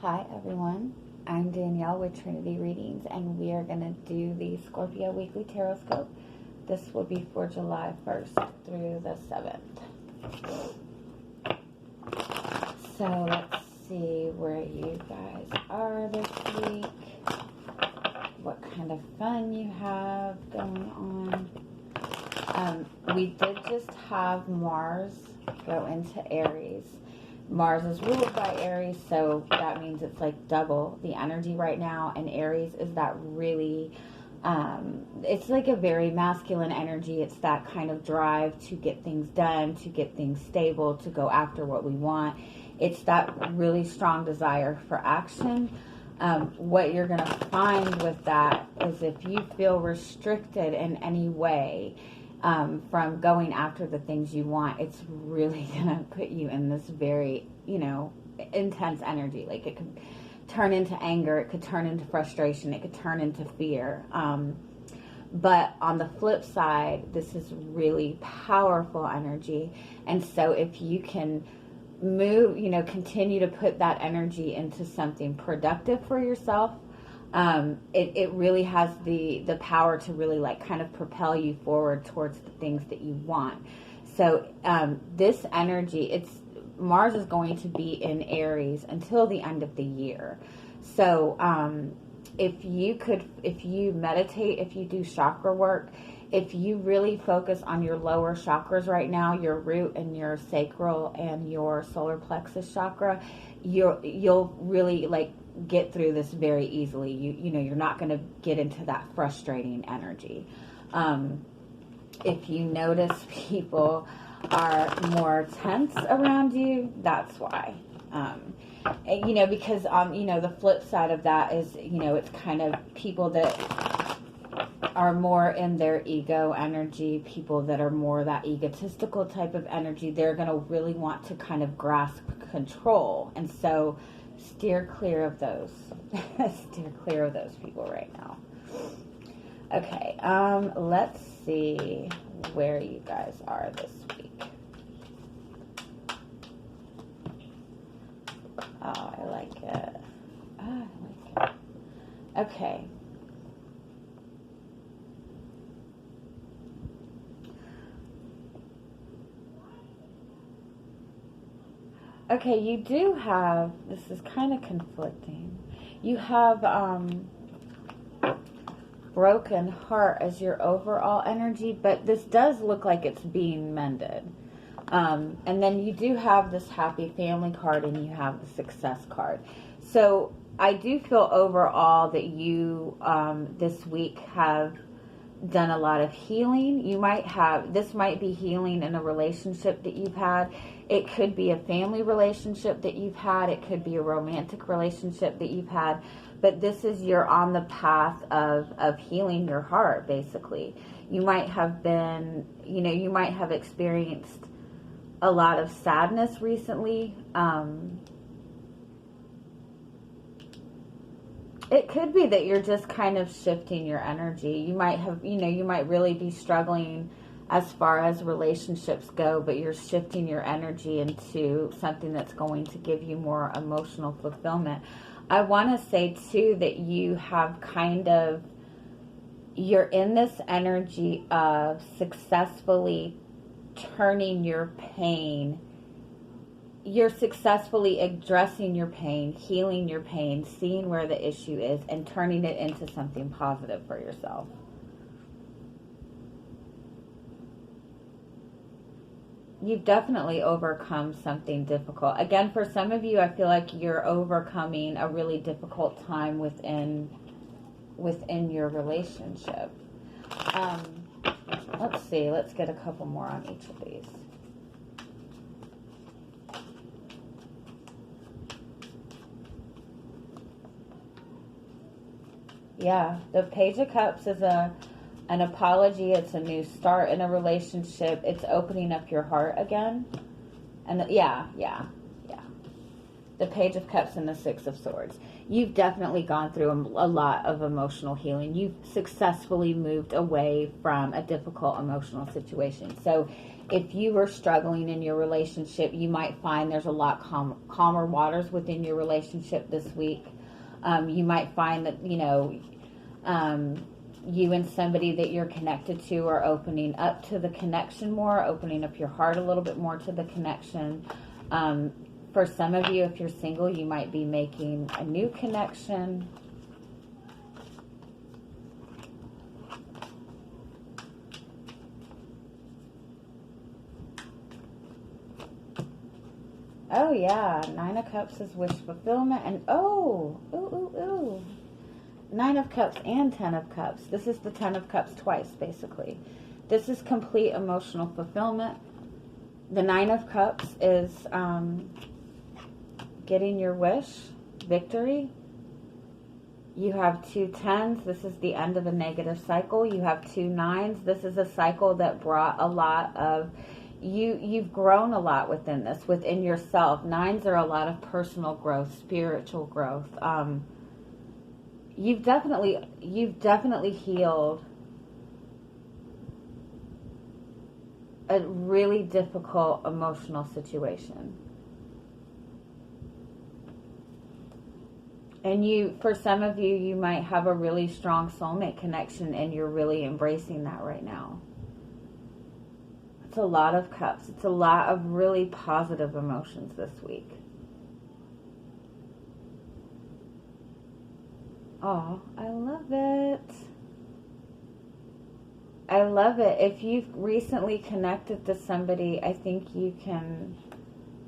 Hi everyone, I'm Danielle with Trinity Readings, and we are going to do the Scorpio Weekly Tarotscope. This will be for July 1st through the 7th. So let's see where you guys are this week, what kind of fun you have going on. We did just have Mars go into Aries. Mars is ruled by Aries, so that means it's like double the energy right now. And Aries is that really, it's like a very masculine energy. It's that kind of drive to get things done, to get things stable, to go after what we want. It's that really strong desire for action. What you're going to find with that is if you feel restricted in any way, from going after the things you want, it's really going to put you in this very, intense energy. Like it could turn into anger, it could turn into frustration, it could turn into fear. But on the flip side, this is really powerful energy. And so if you can move, continue to put that energy into something productive for yourself, it really has the power to really kind of propel you forward towards the things that you want. So this energy, Mars is going to be in Aries until the end of the year. So if you meditate, if you do chakra work, if you really focus on your lower chakras right now, your root and your sacral and your solar plexus chakra, you'll really get through this very easily. You're not going to get into that frustrating energy. If you notice people are more tense around you, that's why. Because the flip side of that is, it's kind of people that are more in their ego energy, people that are more that egotistical type of energy, they're going to really want to kind of grasp control. And so steer clear of those. Steer clear of those people right now. Okay, let's see where you guys are this week. Oh, I like it. Okay. Okay, you do have, this is kind of conflicting. You have broken heart as your overall energy, but this does look like it's being mended. And then you do have this happy family card and you have the success card. So I do feel overall that you this week have done a lot of healing. This might be healing in a relationship that you've had. It could be a family relationship that you've had. It could be a romantic relationship that you've had. But this is, you're on the path of healing your heart, basically. You might have been, you might have experienced a lot of sadness recently. It could be that you're just kind of shifting your energy. You might have, you might really be struggling as far as relationships go, but you're shifting your energy into something that's going to give you more emotional fulfillment. I want to say too that you have you're in this energy of successfully turning your pain. You're successfully addressing your pain, healing your pain, seeing where the issue is, and turning it into something positive for yourself. You've definitely overcome something difficult. Again, for some of you, I feel like you're overcoming a really difficult time within your relationship. Let's see. Let's get a couple more on each of these. Yeah, the Page of Cups is an apology. It's a new start in a relationship. It's opening up your heart again. And yeah. The Page of Cups and the Six of Swords. You've definitely gone through a lot of emotional healing. You've successfully moved away from a difficult emotional situation. So if you were struggling in your relationship, you might find there's a lot calmer waters within your relationship this week. You might find that, you and somebody that you're connected to are opening up to the connection more, opening up your heart a little bit more to the connection. For some of you, if you're single, you might be making a new connection. Oh yeah, Nine of Cups is wish fulfillment, and Nine of Cups and Ten of Cups. This is the Ten of Cups twice, basically. This is complete emotional fulfillment. The Nine of Cups is getting your wish, victory. You have 2 tens. This is the end of a negative cycle. You have 2 nines. This is a cycle that brought a lot of, you've grown a lot within this, within yourself. Nines are a lot of personal growth, spiritual growth. You've definitely healed a really difficult emotional situation. And for some of you, you might have a really strong soulmate connection, and you're really embracing that right now. It's a lot of cups. It's a lot of really positive emotions this week. Oh, I love it. I love it. If you've recently connected to somebody, I think you can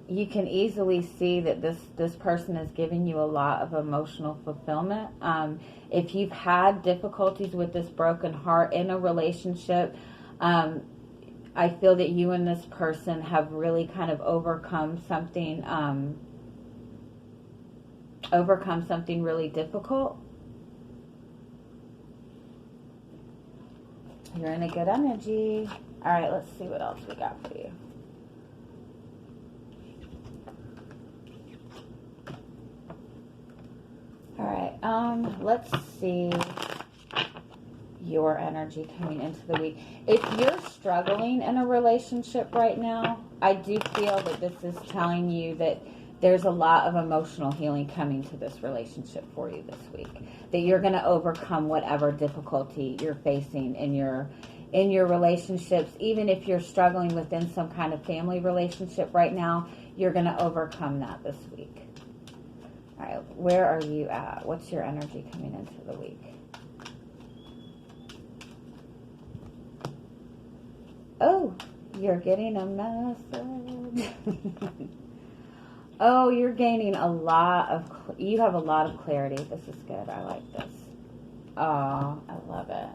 easily see that this person is giving you a lot of emotional fulfillment. If you've had difficulties with this broken heart in a relationship, I feel that you and this person have really kind of overcome something really difficult. You're in a good energy. All right, let's see what else we got for you. All right, let's see your energy coming into the week. If you're struggling in a relationship right now, I do feel that this is telling you that there's a lot of emotional healing coming to this relationship for you this week. That you're going to overcome whatever difficulty you're facing in your relationships. Even if you're struggling within some kind of family relationship right now, you're going to overcome that this week. All right, where are you at? What's your energy coming into the week? Oh, you're getting a message. Oh, you're gaining you have a lot of clarity. This is good. I like this. Oh, I love it.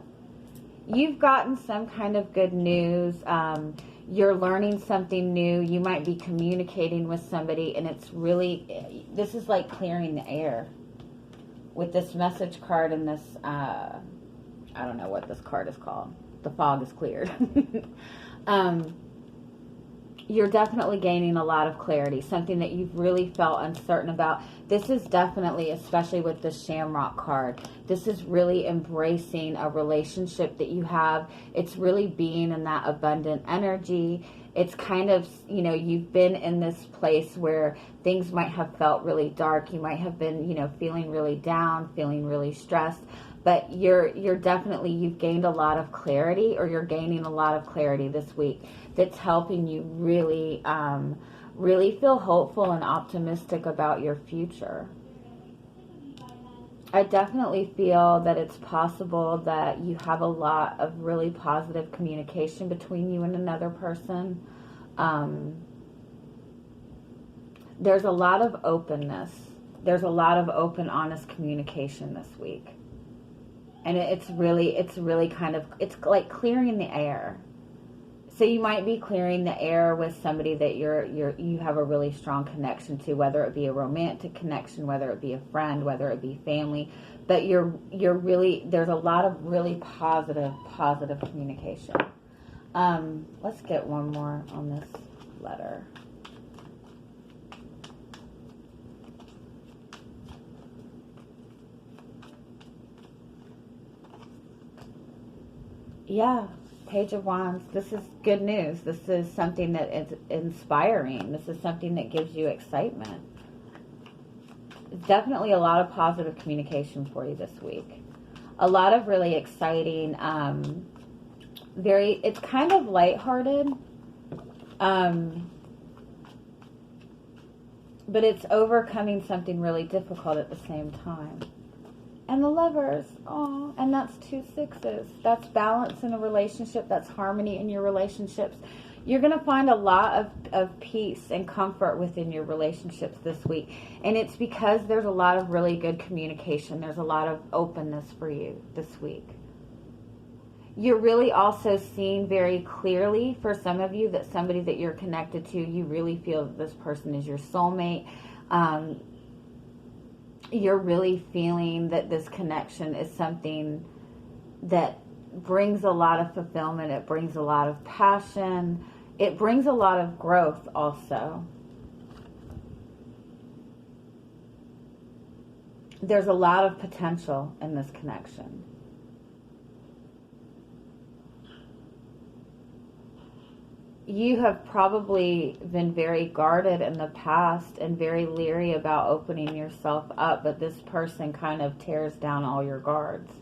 You've gotten some kind of good news. You're learning something new. You might be communicating with somebody, and this is like clearing the air. With this message card and this, I don't know what this card is called. The fog is cleared. You're definitely gaining a lot of clarity, something that you've really felt uncertain about. This is definitely, especially with the Shamrock card, this is really embracing a relationship that you have. It's really being in that abundant energy. It's kind of, you've been in this place where things might have felt really dark. You might have been, feeling really down, feeling really stressed. But you've gained a lot of clarity, or you're gaining a lot of clarity this week that's helping you really, really feel hopeful and optimistic about your future. I definitely feel that it's possible that you have a lot of really positive communication between you and another person. There's a lot of openness. There's a lot of open, honest communication this week. And it's really kind of, it's like clearing the air. So you might be clearing the air with somebody that you have a really strong connection to, whether it be a romantic connection, whether it be a friend, whether it be family. But there's a lot of really positive communication. Let's get one more on this letter. Yeah, Page of Wands. This is good news. This is something that is inspiring. This is something that gives you excitement. Definitely a lot of positive communication for you this week. A lot of really exciting, it's kind of lighthearted, but it's overcoming something really difficult at the same time. And the Lovers, oh, and that's 2 6s. That's balance in a relationship. That's harmony in your relationships. You're going to find a lot of peace and comfort within your relationships this week. And it's because there's a lot of really good communication. There's a lot of openness for you this week. You're really also seeing very clearly, for some of you, that somebody that you're connected to, you really feel that this person is your soulmate. You're really feeling that this connection is something that brings a lot of fulfillment. It brings a lot of passion. It brings a lot of growth also. There's a lot of potential in this connection. You have probably been very guarded in the past and very leery about opening yourself up, but this person kind of tears down all your guards.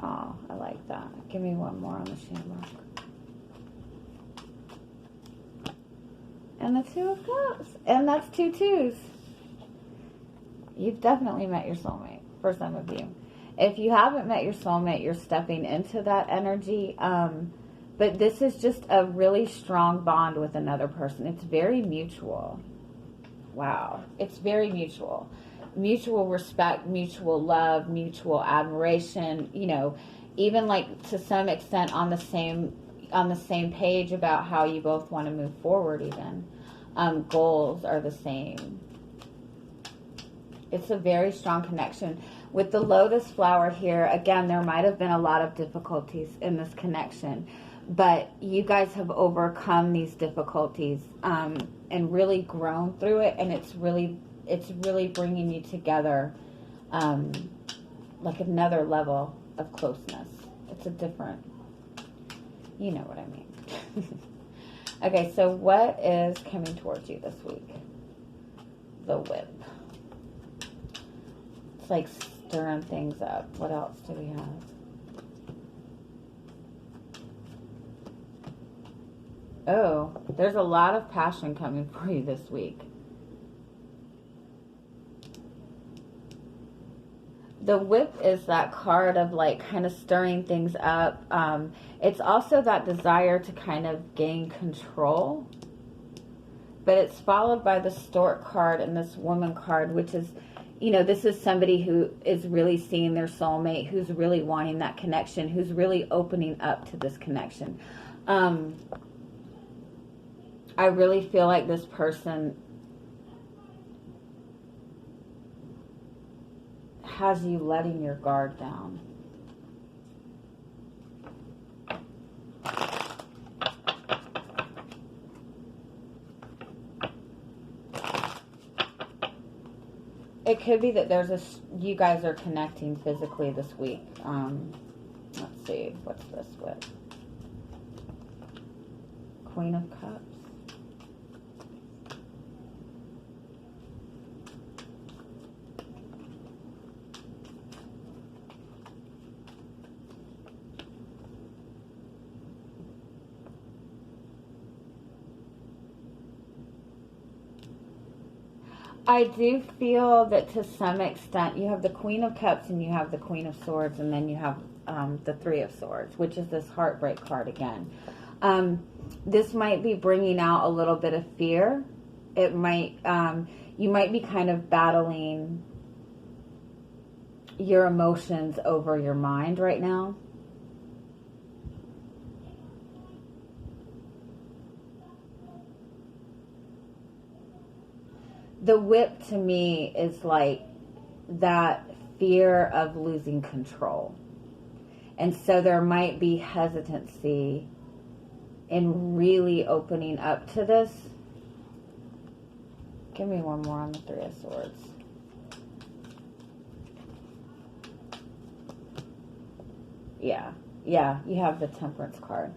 Oh, I like that. Give me one more on the shamrock. And the 2 of Cups. And that's 2 2s. You've definitely met your soulmate for some of you. If you haven't met your soulmate, you're stepping into that energy. But this is just a really strong bond with another person. It's very mutual. Wow. It's very mutual. Mutual respect, mutual love, mutual admiration, you know, even like to some extent on the same page about how you both want to move forward even. Goals are the same. It's a very strong connection. With the lotus flower here, again, there might have been a lot of difficulties in this connection, but you guys have overcome these difficulties and really grown through it, and it's really bringing you together like another level of closeness. It's a different, you know what I mean. Okay, so what is coming towards you this week? The Whip. It's like stirring things up. What else do we have? Oh, there's a lot of passion coming for you this week. The Whip is that card of like kind of stirring things up. It's also that desire to kind of gain control. But it's followed by the Stork card and this Woman card, which is, you know, this is somebody who is really seeing their soulmate, who's really wanting that connection, who's really opening up to this connection. I really feel like this person has you letting your guard down. It could be that you guys are connecting physically this week. Let's see, what's this with? Queen of Cups. I do feel that to some extent you have the Queen of Cups and you have the Queen of Swords, and then you have the Three of Swords, which is this heartbreak card again. This might be bringing out a little bit of fear. It might, you might be kind of battling your emotions over your mind right now. The Whip to me is like that fear of losing control. And so there might be hesitancy in really opening up to this. Give me one more on the Three of Swords. Yeah. Yeah, you have the Temperance card.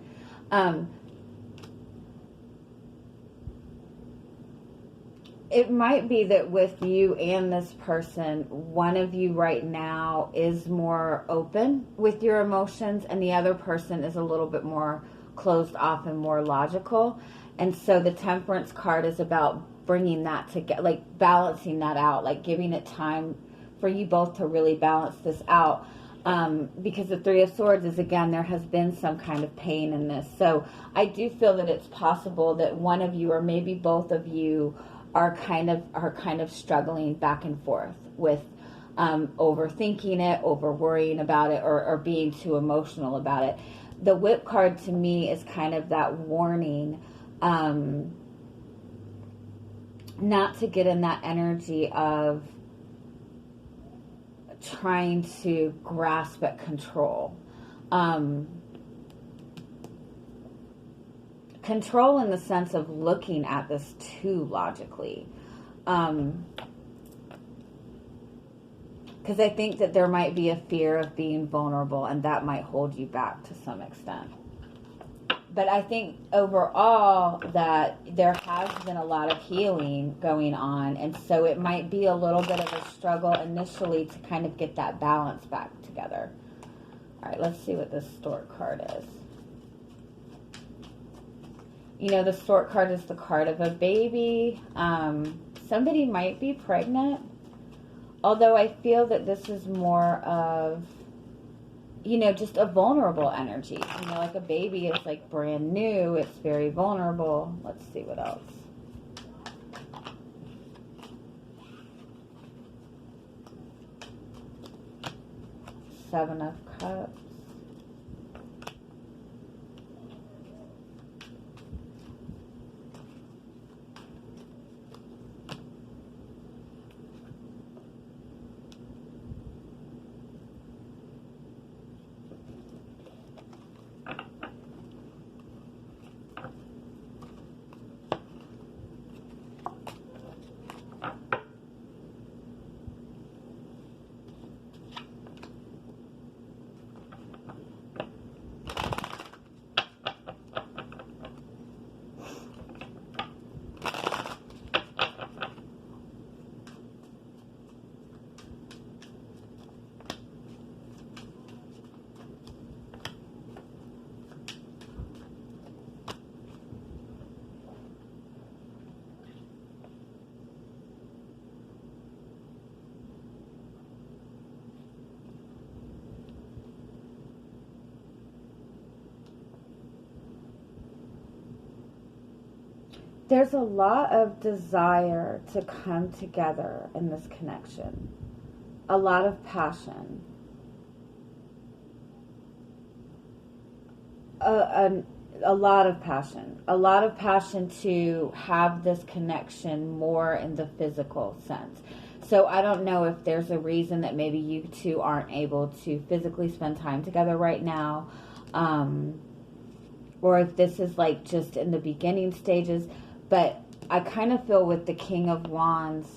It might be that with you and this person, one of you right now is more open with your emotions and the other person is a little bit more closed off and more logical. And so the Temperance card is about bringing that together, like balancing that out, like giving it time for you both to really balance this out. Because the Three of Swords is, again, there has been some kind of pain in this. So I do feel that it's possible that one of you or maybe both of you are kind of struggling back and forth with overthinking it, over worrying about it, or being too emotional about it. The Whip card to me is kind of that warning, not to get in that energy of trying to grasp at control. Control in the sense of looking at this too logically. Because I think that there might be a fear of being vulnerable, and that might hold you back to some extent. But I think overall that there has been a lot of healing going on, and so it might be a little bit of a struggle initially to kind of get that balance back together. All right, let's see what this Stork card is. You know, the Stork card is the card of a baby. Somebody might be pregnant. Although I feel that this is more of, you know, just a vulnerable energy. You know, like a baby is like brand new. It's very vulnerable. Let's see what else. Seven of Cups. There's a lot of desire to come together in this connection. A lot of passion. A lot of passion. A lot of passion to have this connection more in the physical sense. So I don't know if there's a reason that maybe you two aren't able to physically spend time together right now. Or if this is like just in the beginning stages. But I kind of feel with the King of Wands,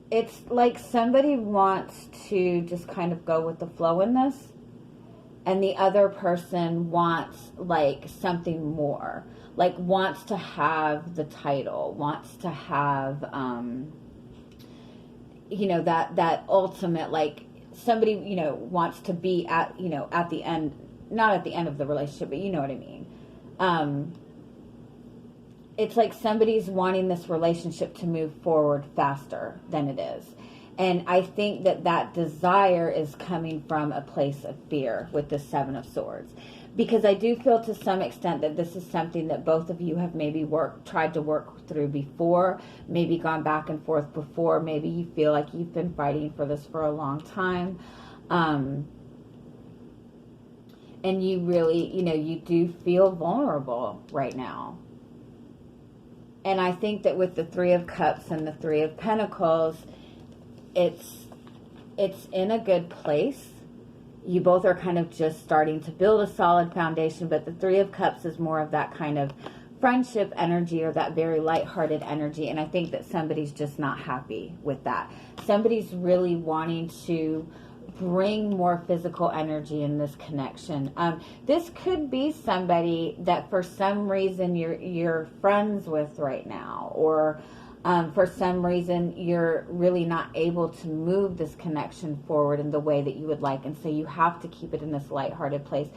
it's like somebody wants to just kind of go with the flow in this, and the other person wants like something more, like wants to have the title, wants to have, you know, that ultimate, like, somebody, you know, wants to be at, you know, at the end, not at the end of the relationship, but you know what I mean. It's like somebody's wanting this relationship to move forward faster than it is. And I think that desire is coming from a place of fear with the Seven of Swords. Because I do feel to some extent that this is something that both of you have maybe tried to work through before, maybe gone back and forth before, maybe you feel like you've been fighting for this for a long time. And you really, you know, you do feel vulnerable right now. And I think that with the Three of Cups and the Three of Pentacles, it's in a good place. You both are kind of just starting to build a solid foundation, but the Three of Cups is more of that kind of friendship energy or that very lighthearted energy. And I think that somebody's just not happy with that. Somebody's really wanting to bring more physical energy in this connection. This could be somebody that for some reason you're friends with right now, or for some reason you're really not able to move this connection forward in the way that you would like, and so you have to keep it in this lighthearted place.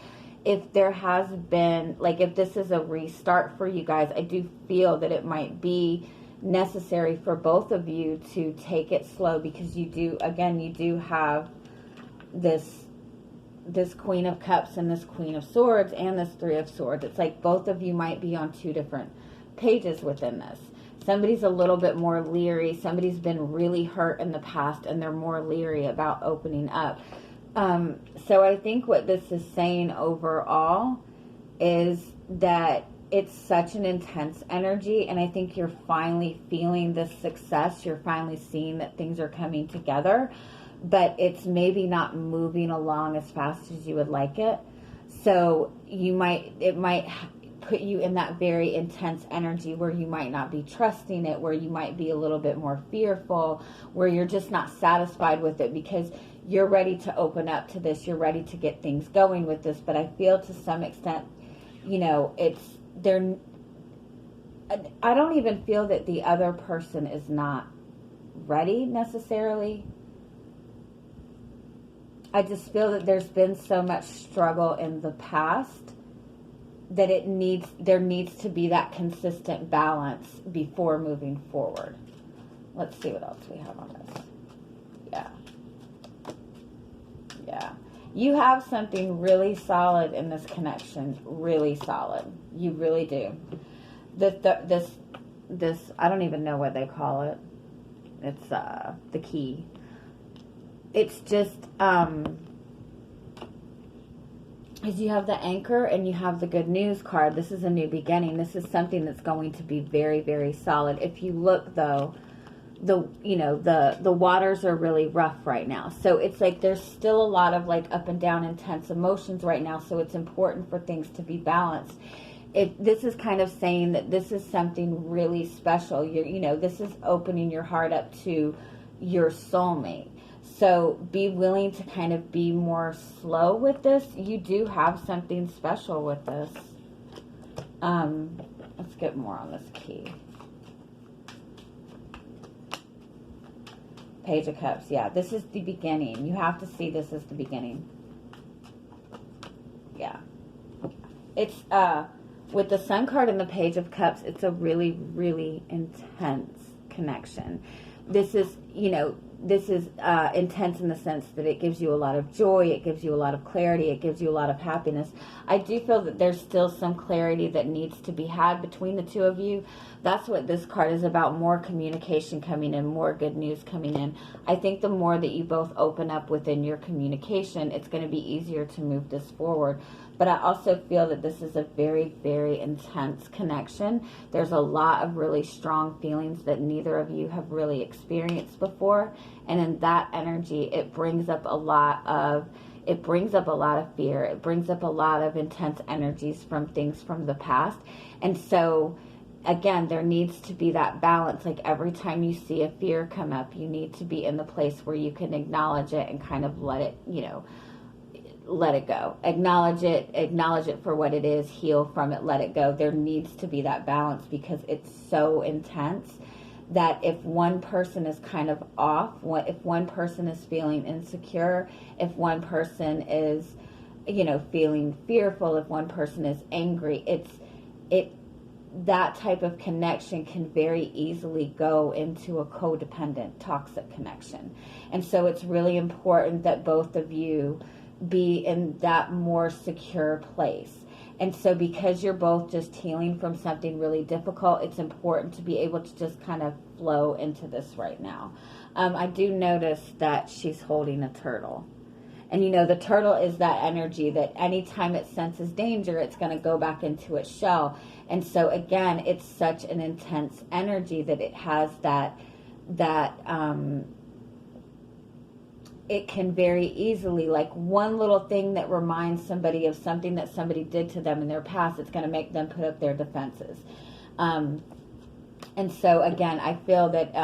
If there has been, like, if this is a restart for you guys, I do feel that it might be necessary for both of you to take it slow, because you do have this Queen of Cups and this Queen of Swords and this Three of Swords. It's like both of you might be on two different pages within this. Somebody's a little bit more leery. Somebody's been really hurt in the past and they're more leery about opening up. So I think what this is saying overall is that it's such an intense energy, and I think you're finally feeling this success. You're finally seeing that things are coming together, but it's maybe not moving along as fast as you would like it. So it might put you in that very intense energy where you might not be trusting it, where you might be a little bit more fearful, where you're just not satisfied with it, because you're ready to open up to this. You're ready to get things going with this. But I feel to some extent, I don't even feel that the other person is not ready necessarily. I just feel that there's been so much struggle in the past that there needs to be that consistent balance before moving forward. Let's see what else we have on this. Yeah. You have something really solid in this connection. Really solid. You really do. This I don't even know what they call it. It's the key. It's just is you have the anchor and you have the good news card. This is a new beginning. This is something that's going to be very, very solid. If you look though, the waters are really rough right now. So it's like there's still a lot of like up and down intense emotions right now. So it's important for things to be balanced. This is kind of saying that this is something really special. This is opening your heart up to your soulmate. So be willing to kind of be more slow with this. You do have something special with this. Let's get more on this key. Page of Cups. Yeah, this is the beginning. You have to see this as the beginning. Yeah. It's, with the Sun card and the Page of Cups, it's a really, really intense connection. This is, intense in the sense that it gives you a lot of joy, it gives you a lot of clarity, it gives you a lot of happiness. I do feel that there's still some clarity that needs to be had between the two of you. That's what this card is about, more communication coming in, more good news coming in. I think the more that you both open up within your communication, it's going to be easier to move this forward. But I also feel that this is a very, very intense connection. There's a lot of really strong feelings that neither of you have really experienced before. And in that energy, it brings up a lot of fear. It brings up a lot of intense energies from things from the past. And so, again, there needs to be that balance. Like every time you see a fear come up, you need to be in the place where you can acknowledge it and kind of let it go. Acknowledge it for what it is, heal from it, let it go. There needs to be that balance, because it's so intense that if one person is kind of off, if one person is feeling insecure, if one person is, feeling fearful, if one person is angry, that type of connection can very easily go into a codependent, toxic connection. And so it's really important that both of you be in that more secure place. And so because you're both just healing from something really difficult, it's important to be able to just kind of flow into this right now. I do notice that she's holding a turtle. And the turtle is that energy that anytime it senses danger, it's going to go back into its shell. And so again, it's such an intense energy that it has that it can very easily, like one little thing that reminds somebody of something that somebody did to them in their past, it's going to make them put up their defenses. And so again, I feel that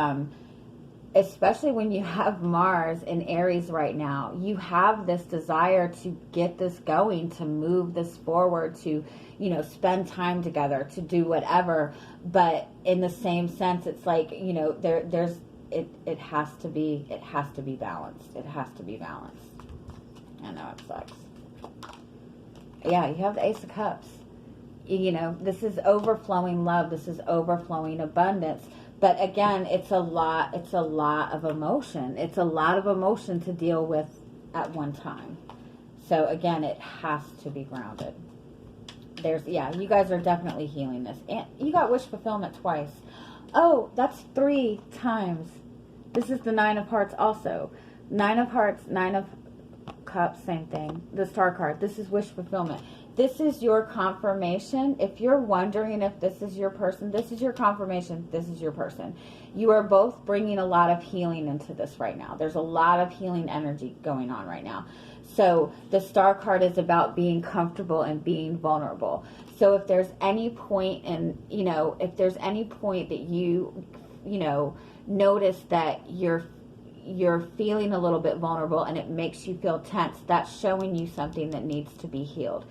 especially when you have Mars in Aries right now, you have this desire to get this going, to move this forward, to, you know, spend time together, to do whatever. But in the same sense, it's like, you know, it has to be balanced. It has to be balanced. I know it sucks. Yeah, you have the Ace of Cups. You know, this is overflowing love. This is overflowing abundance. But again, it's a lot of emotion. It's a lot of emotion to deal with at one time. So again, it has to be grounded. You guys are definitely healing this. And you got wish fulfillment twice. Oh, that's 3 times. This is the 9 of Hearts also. 9 of Hearts, 9 of Cups, same thing. The Star card. This is wish fulfillment. This is your confirmation. If you're wondering if this is your person, this is your confirmation. This is your person. You are both bringing a lot of healing into this right now. There's a lot of healing energy going on right now. So the Star card is about being comfortable and being vulnerable. So if there's any point if there's any point that you notice that you're feeling a little bit vulnerable and it makes you feel tense, that's showing you something that needs to be healed.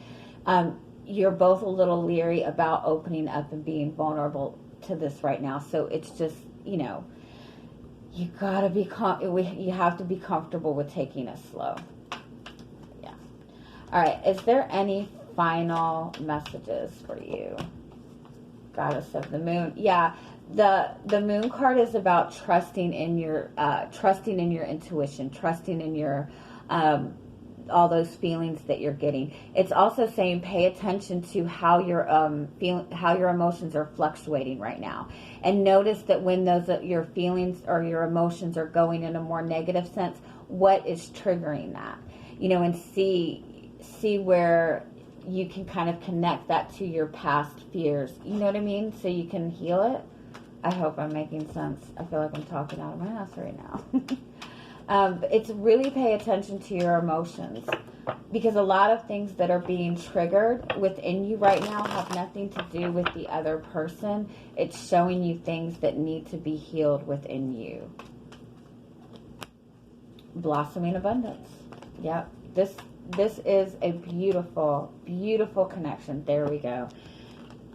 You're both a little leery about opening up and being vulnerable to this right now. So it's just, you gotta be, you have to be comfortable with taking it slow. Yeah. All right. Is there any final messages for you? Goddess of the Moon. Yeah. The Moon card is about trusting in your intuition, trusting in your, all those feelings that you're getting. It's also saying pay attention to how your how your emotions are fluctuating right now, and notice that when your feelings or your emotions are going in a more negative sense, what is triggering that, and see where you can kind of connect that to your past fears. You know what I mean? So you can heal it. I hope I'm making sense. I feel like I'm talking out of my ass right now. It's really pay attention to your emotions, because a lot of things that are being triggered within you right now have nothing to do with the other person. It's showing you things that need to be healed within you. Blossoming abundance. Yep. This is a beautiful, beautiful connection. There we go.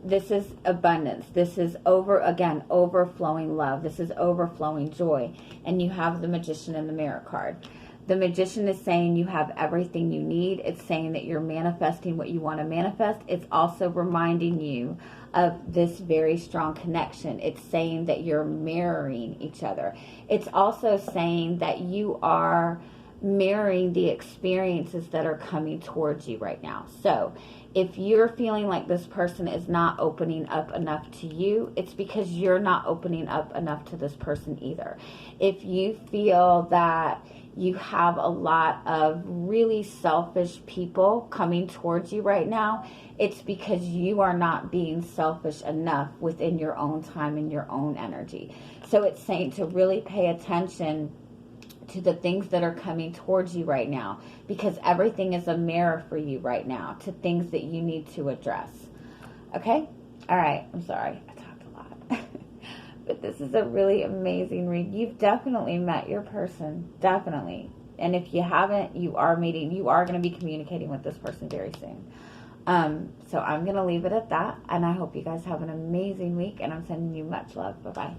This is abundance. This is overflowing love. This is overflowing joy. And you have the Magician and the Mirror card. The Magician is saying you have everything you need. It's saying that you're manifesting what you want to manifest. It's also reminding you of this very strong connection. It's saying that you're mirroring each other. It's also saying that you are mirroring the experiences that are coming towards you right now. So if you're feeling like this person is not opening up enough to you, it's because you're not opening up enough to this person either. If you feel that you have a lot of really selfish people coming towards you right now, it's because you are not being selfish enough within your own time and your own energy. So it's saying to really pay attention to the things that are coming towards you right now, because everything is a mirror for you right now to things that you need to address. Okay? All right. I'm sorry. I talked a lot. But this is a really amazing read. You've definitely met your person. Definitely. And if you haven't, you are going to be communicating with this person very soon. So I'm going to leave it at that. And I hope you guys have an amazing week. And I'm sending you much love. Bye-bye.